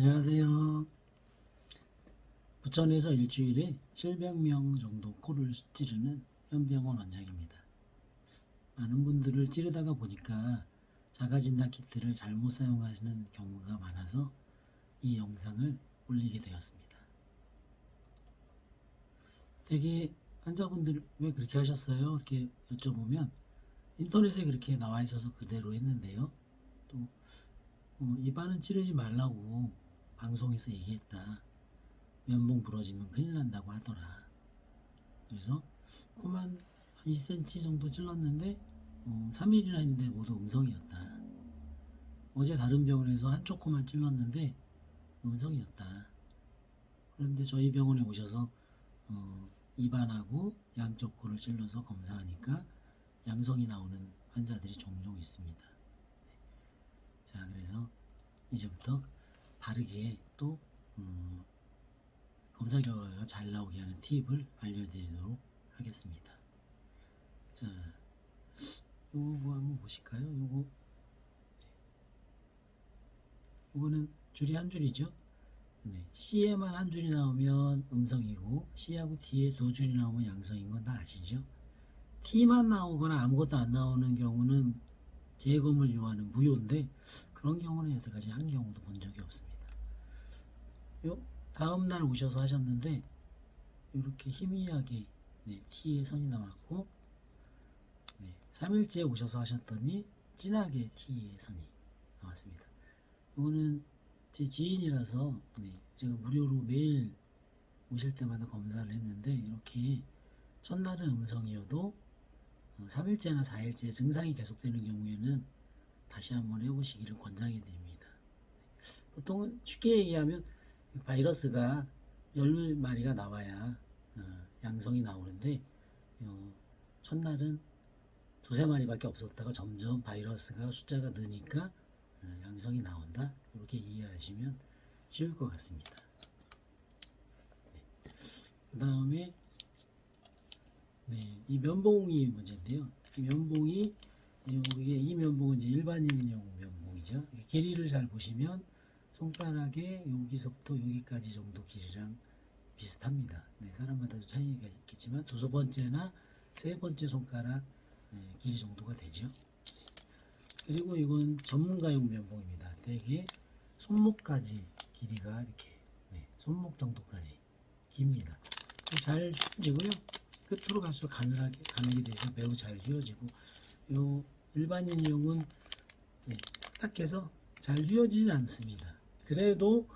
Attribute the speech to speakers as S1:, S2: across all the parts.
S1: 안녕하세요. 부천에서 일주일에 700명 정도 코를 찌르는 현병원 원장입니다. 많은 분들을 찌르다가 보니까 자가진단 키트를 잘못 사용하시는 경우가 많아서 이 영상을 올리게 되었습니다. 되게 환자분들 왜 그렇게 하셨어요? 이렇게 여쭤보면 인터넷에 그렇게 나와 있어서 그대로 했는데요. 또 입안은 찌르지 말라고 방송에서 얘기했다. 면봉 부러지면 큰일 난다고 하더라. 그래서 코만 한 2cm 정도 찔렀는데 3일이나 했는데 모두 음성이었다. 어제 다른 병원에서 한쪽 코만 찔렀는데 음성이었다. 그런데 저희 병원에 오셔서 입안하고 양쪽 코를 찔러서 검사하니까 양성이 나오는 환자들이 종종 있습니다. 자, 그래서 이제부터 바르게 또 검사 결과가 잘 나오게 하는 팁을 알려드리도록 하겠습니다. 자, 요거 한번 보실까요? 요거는 줄이 한 줄이죠. 네, C에만 한 줄이 나오면 음성이고 C하고 D에 두 줄이 나오면 양성인 건 다 아시죠? T만 나오거나 아무것도 안 나오는 경우는 재검을 요하는 무효인데 그런 경우는 여태까지 한 경우도 본 적이 없습니다. 요 다음날 오셔서 하셨는데 이렇게 희미하게 T의 선이 나왔고 3일째 오셔서 하셨더니 진하게 T의 선이 나왔습니다. 이거는 제 지인이라서 제가 무료로 매일 오실 때마다 검사를 했는데 이렇게 첫날은 음성이어도 3일째나 4일째 증상이 계속되는 경우에는 다시 한번 해보시기를 권장해 드립니다. 보통은 쉽게 얘기하면 바이러스가 10마리가 나와야 양성이 나오는데 첫날은 두세 마리밖에 없었다가 점점 바이러스가 숫자가 느니까 양성이 나온다. 이렇게 이해하시면 쉬울 것 같습니다. 그 다음에 이 면봉이 문제인데요. 이 면봉이 이 면봉은 이제 일반인용 면봉이죠. 길이를 잘 보시면 손가락의 여기서부터 여기까지 정도 길이랑 비슷합니다. 사람마다도 차이가 있겠지만 두 번째나 세 번째 손가락 길이 정도가 되죠. 그리고 이건 전문가용 면봉입니다. 대개 손목까지 길이가 이렇게 손목 정도까지 깁니다. 잘 휘어지고요. 끝으로 갈수록 가늘게 돼서 매우 잘 휘어지고 요 일반인용은 딱해서 잘 휘어지지 않습니다. 그래도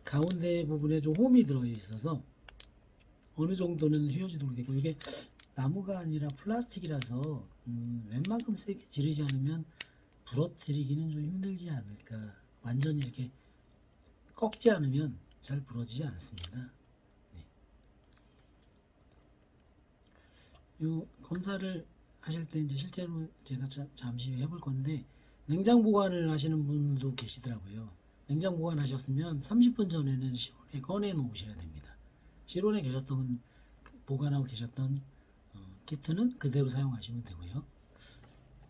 S1: 가운데 부분에 좀 홈이 들어 있어서 어느 정도는 휘어지도록 되고 이게 나무가 아니라 플라스틱이라서 웬만큼 세게 지르지 않으면 부러뜨리기는 좀 힘들지 않을까. 완전히 이렇게 꺾지 않으면 잘 부러지지 않습니다. 요 검사를 하실 때 이제 실제로 제가 잠시 후에 해볼 건데 냉장 보관을 하시는 분도 계시더라고요. 냉장 보관하셨으면 30분 전에는 실온에 꺼내 놓으셔야 됩니다. 실온에 보관하고 계셨던 키트는 그대로 사용하시면 되고요.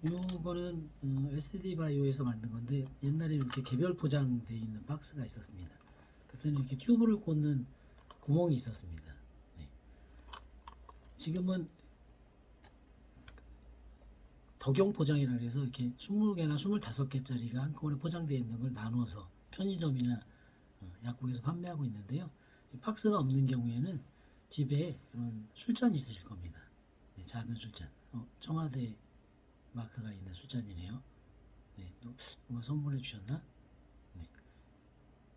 S1: 이거는 SD 바이오에서 만든 건데 옛날에 이렇게 개별 포장되어 있는 박스가 있었습니다. 그때는 이렇게 튜브를 꽂는 구멍이 있었습니다. 지금은 덕용 포장이라 해서 이렇게 20개나 25개짜리가 한꺼번에 포장되어 있는 걸 나눠서 편의점이나 약국에서 판매하고 있는데요. 박스가 없는 경우에는 집에 그런 술잔이 있으실 겁니다. 작은 술잔. 청와대 마크가 있는 술잔이네요. 누가 선물해 주셨나?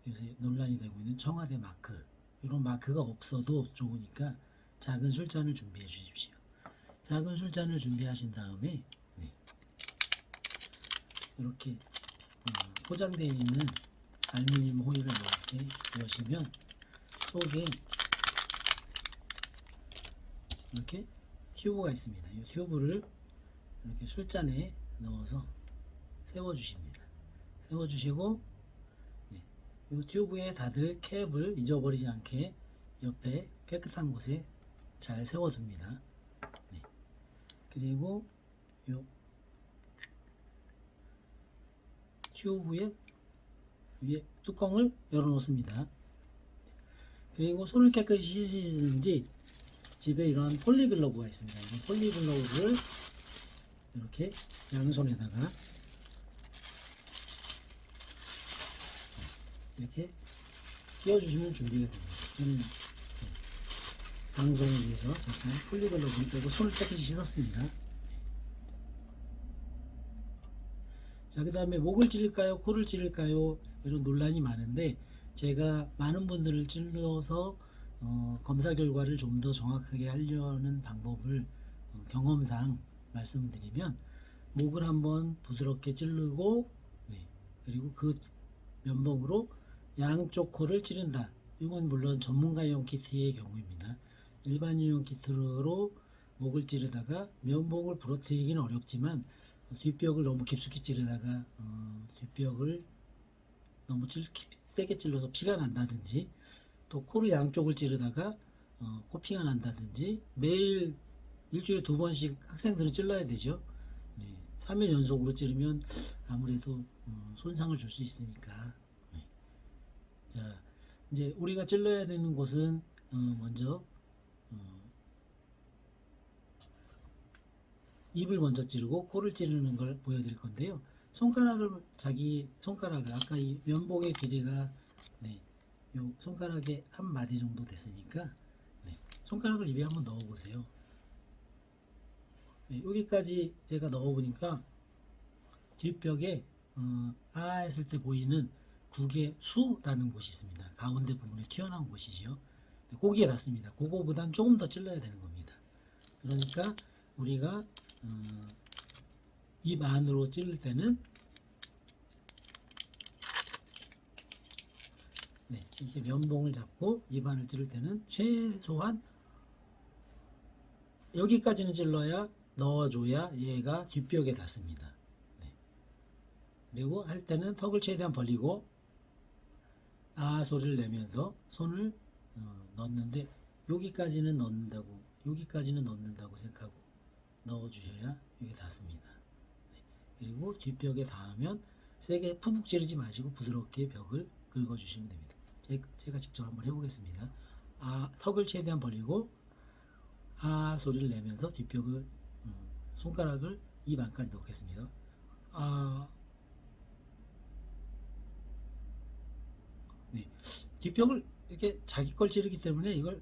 S1: 요새 논란이 되고 있는 청와대 마크. 이런 마크가 없어도 좋으니까 작은 술잔을 준비해 주십시오. 작은 술잔을 준비하신 다음에 이렇게 포장되어 있는 알루미늄 호일을 이렇게 여시면 속에 이렇게 튜브가 있습니다. 이 튜브를 이렇게 술잔에 넣어서 세워주십니다. 세워주시고 이 튜브에 닫을 캡을 잊어버리지 않게 옆에 깨끗한 곳에 잘 세워둡니다. 그리고 이 튜브의 위에 뚜껑을 열어 놓습니다. 그리고 손을 깨끗이 씻으시든지 집에 이런 폴리글러브가 있습니다. 이런 폴리글러브를 이렇게 양손에다가 이렇게 끼워주시면 준비가 됩니다. 저는 방송을 위해서 잠깐 폴리글러브를 빼고 손을 깨끗이 씻었습니다. 자, 그 다음에 목을 찌를까요? 코를 찌를까요? 이런 논란이 많은데 제가 많은 분들을 찔러서 검사 결과를 좀 더 정확하게 하려는 방법을 경험상 말씀드리면 목을 한번 부드럽게 찌르고 그리고 그 면봉으로 양쪽 코를 찌른다. 이건 물론 전문가용 키트의 경우입니다. 일반용 키트로 목을 찌르다가 면봉을 부러뜨리기는 어렵지만 뒷벽을 너무 깊숙이 찌르다가 뒷벽을 너무 세게 찔러서 피가 난다든지 또 코를 양쪽을 찌르다가 코피가 난다든지 매일 일주일에 2번씩 학생들은 찔러야 되죠. 3일 연속으로 찌르면 아무래도 손상을 줄 수 있으니까. 자, 이제 우리가 찔러야 되는 곳은 먼저 입을 먼저 찌르고 코를 찌르는 걸 보여드릴 건데요. 자기 손가락을 아까 이 면봉의 길이가 요 손가락에 한 마디 정도 됐으니까 손가락을 입에 한번 넣어 보세요. 여기까지 제가 넣어 보니까 뒷벽에 아 했을 때 보이는 국의 수라는 곳이 있습니다. 가운데 부분에 튀어나온 곳이지요. 거기에 닿습니다. 그거보단 조금 더 찔러야 되는 겁니다. 그러니까 우리가 입 안으로 찌를 때는 이렇게 면봉을 잡고 입 안을 찌를 때는 최소한 여기까지는 찔러야 넣어줘야 얘가 뒷벽에 닿습니다. 그리고 할 때는 턱을 최대한 벌리고 아 소리를 내면서 손을 넣는데 여기까지는 넣는다고 생각하고 넣어주셔야 여기 닿습니다. 그리고 뒷벽에 닿으면 세게 푹푹 찌르지 마시고 부드럽게 벽을 긁어주시면 됩니다. 제가 직접 한번 해보겠습니다. 아, 턱을 최대한 벌리고 아 소리를 내면서 뒷벽을 손가락을 입 안까지 넣겠습니다. 아, 뒷벽을 이렇게 자기 걸 찌르기 때문에 이걸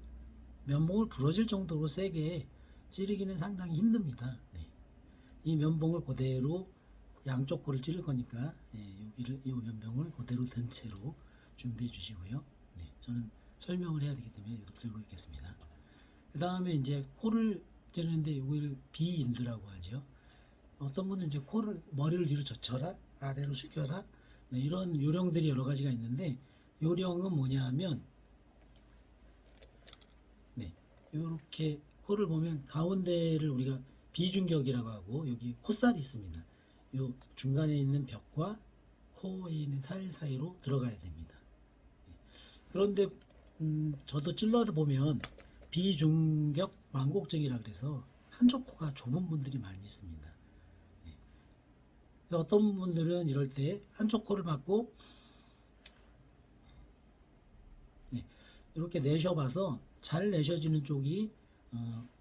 S1: 면봉을 부러질 정도로 세게 찌르기는 상당히 힘듭니다. 이 면봉을 그대로 양쪽 코를 찌를 거니까 이 면봉을 그대로 든 채로 준비해 주시고요. 저는 설명을 해야 되기 때문에 이거 들고 있겠습니다. 그 다음에 이제 코를 찌르는데 이걸 비인두라고 하죠. 어떤 분은 이제 머리를 뒤로 젖혀라, 아래로 숙여라, 이런 요령들이 여러 가지가 있는데 요령은 뭐냐 하면 이렇게 코를 보면 가운데를 우리가 비중격이라고 하고 여기 콧살이 있습니다. 요 중간에 있는 벽과 코에 있는 살 사이로 들어가야 됩니다. 그런데 저도 찔러다 보면 비중격 완곡증이라 그래서 한쪽 코가 좁은 분들이 많이 있습니다. 어떤 분들은 이럴 때 한쪽 코를 막고 이렇게 내셔봐서 잘 내셔지는 쪽이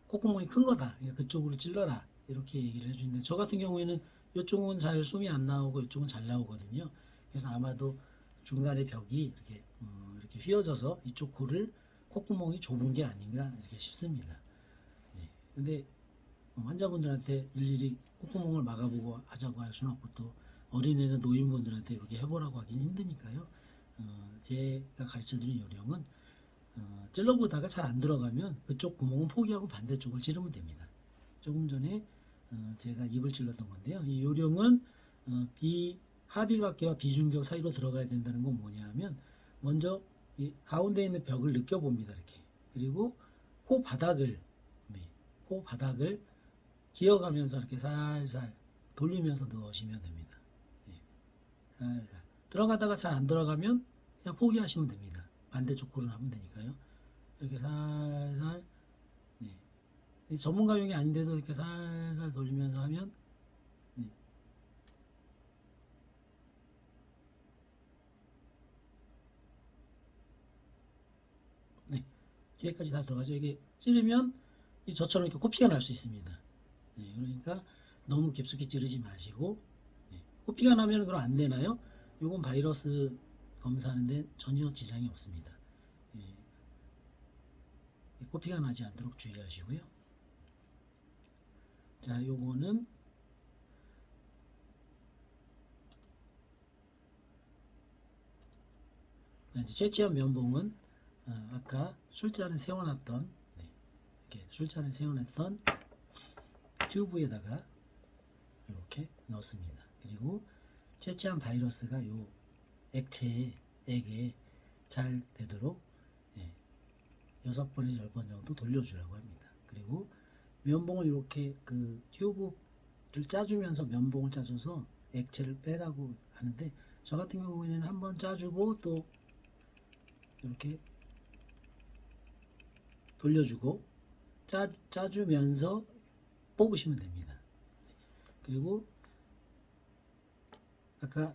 S1: 콧구멍이 큰 거다. 그쪽으로 찔러라. 이렇게 얘기를 해주는데 저 같은 경우에는 이쪽은 잘 숨이 안 나오고 이쪽은 잘 나오거든요. 그래서 아마도 중간에 벽이 이렇게 휘어져서 이쪽 코를 콧구멍이 좁은 게 아닌가 이렇게 싶습니다. 근데 환자분들한테 일일이 콧구멍을 막아보고 하자고 할 수는 없고 또 어린애는 노인분들한테 이렇게 해보라고 하기는 힘드니까요. 제가 가르쳐드린 요령은 찔러보다가 잘 안 들어가면 그쪽 구멍은 포기하고 반대쪽을 찌르면 됩니다. 조금 전에 제가 입을 찔렀던 건데요. 이 요령은 하비각계와 비중격 사이로 들어가야 된다는 건 뭐냐 하면 먼저 이 가운데 있는 벽을 느껴봅니다. 이렇게. 그리고 코 바닥을 기어가면서 이렇게 살살 돌리면서 넣으시면 됩니다. 살살. 들어가다가 잘 안 들어가면 그냥 포기하시면 됩니다. 반대쪽 코를 하면 되니까요. 이렇게 살살 전문가용이 아닌데도 이렇게 살살 돌리면서 하면 뒤에까지 다 들어가죠. 이게 찌르면 이 저처럼 이렇게 코피가 날 수 있습니다. 네, 그러니까 너무 깊숙이 찌르지 마시고. 네, 코피가 나면 그럼 안 되나요? 요건 바이러스 검사하는데 전혀 지장이 없습니다. 네, 코피가 나지 않도록 주의하시고요. 자, 요거는 이제 채취한 면봉은 아까 술잔에 세워놨던 이렇게 술잔에 세워놨던 튜브에다가 이렇게 넣습니다. 그리고 채취한 바이러스가 요 액에 잘 되도록 6번에서 10번 정도 돌려주라고 합니다. 그리고 면봉을 이렇게 그 튜브를 짜주면서 면봉을 짜줘서 액체를 빼라고 하는데, 저 같은 경우에는 한번 짜주고 또 이렇게 돌려주고 짜주면서 뽑으시면 됩니다. 그리고 아까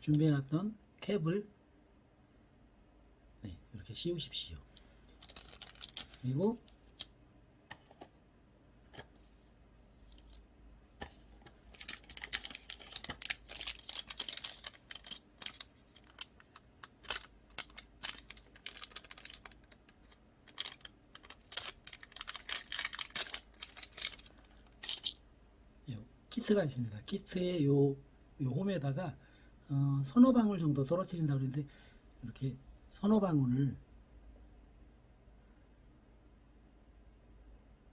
S1: 준비해놨던 캡을 이렇게 씌우십시오. 그리고 키트가 있습니다. 키트에 요 홈에다가 서너 방울 정도 떨어뜨린다고 그러는데, 이렇게 서너 방울을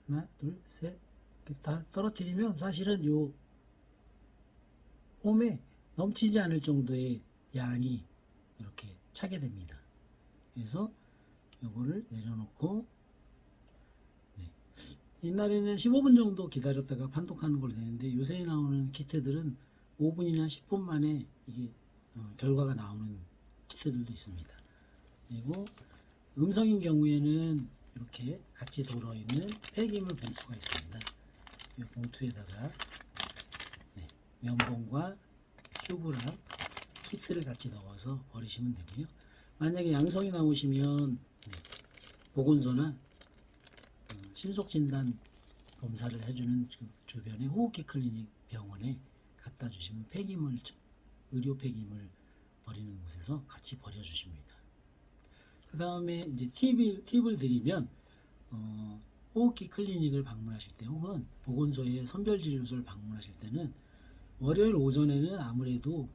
S1: 하나, 둘, 셋 이렇게 다 떨어뜨리면 사실은 요 홈에 넘치지 않을 정도의 양이 이렇게 차게 됩니다. 그래서 요거를 내려놓고, 옛날에는 15분 정도 기다렸다가 판독하는 걸로 되는데, 요새 나오는 키트들은 5분이나 10분 만에 이게 결과가 나오는 키트들도 있습니다. 그리고 음성인 경우에는 이렇게 같이 들어있는 폐기물 봉투가 있습니다. 이 봉투에다가 면봉과 튜브랑 키트를 같이 넣어서 버리시면 되고요. 만약에 양성이 나오시면 보건소나 신속진단 검사를 해주는 주변의 호흡기 클리닉 병원에 갖다 주시면 폐기물, 의료 폐기물 버리는 곳에서 같이 버려주십니다. 그 다음에 이제 팁을 드리면, 호흡기 클리닉을 방문하실 때 혹은 보건소의 선별진료소를 방문하실 때는 월요일 오전에는 아무래도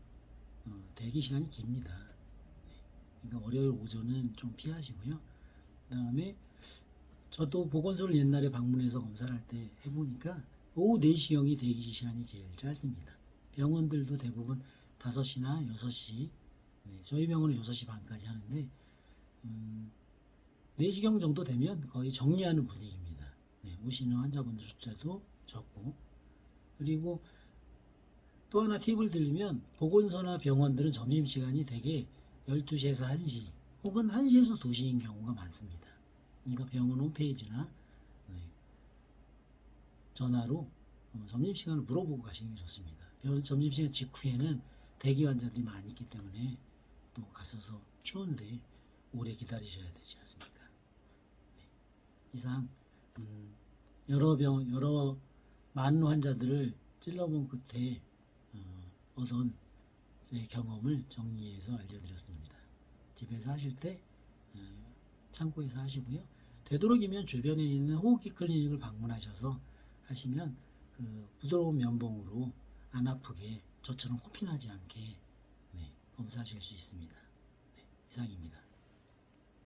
S1: 대기 시간이 깁니다. 그러니까 월요일 오전은 좀 피하시고요. 그 다음에 저도 보건소를 옛날에 방문해서 검사를 할 때 해보니까 오후 4시경이 대기 시간이 제일 짧습니다. 병원들도 대부분 5시나 6시, 저희 병원은 6시 반까지 하는데 4시경 정도 되면 거의 정리하는 분위기입니다. 오시는 환자분들 숫자도 적고. 그리고 또 하나 팁을 드리면, 보건소나 병원들은 점심시간이 대개 12시에서 1시 혹은 1시에서 2시인 경우가 많습니다. 그러니까 병원 홈페이지나 전화로 점심시간을 물어보고 가시는 게 좋습니다. 점심시간 직후에는 대기 환자들이 많이 있기 때문에 또 가셔서 추운데 오래 기다리셔야 되지 않습니까? 이상 여러 많은 환자들을 찔러본 끝에 얻은 제 경험을 정리해서 알려드렸습니다. 집에서 하실 때 창고에서 하시고요. 되도록이면 주변에 있는 호흡기 클리닉을 방문하셔서 하시면 그 부드러운 면봉으로 안 아프게 저처럼 코피 나지 않게 검사하실 수 있습니다. 이상입니다.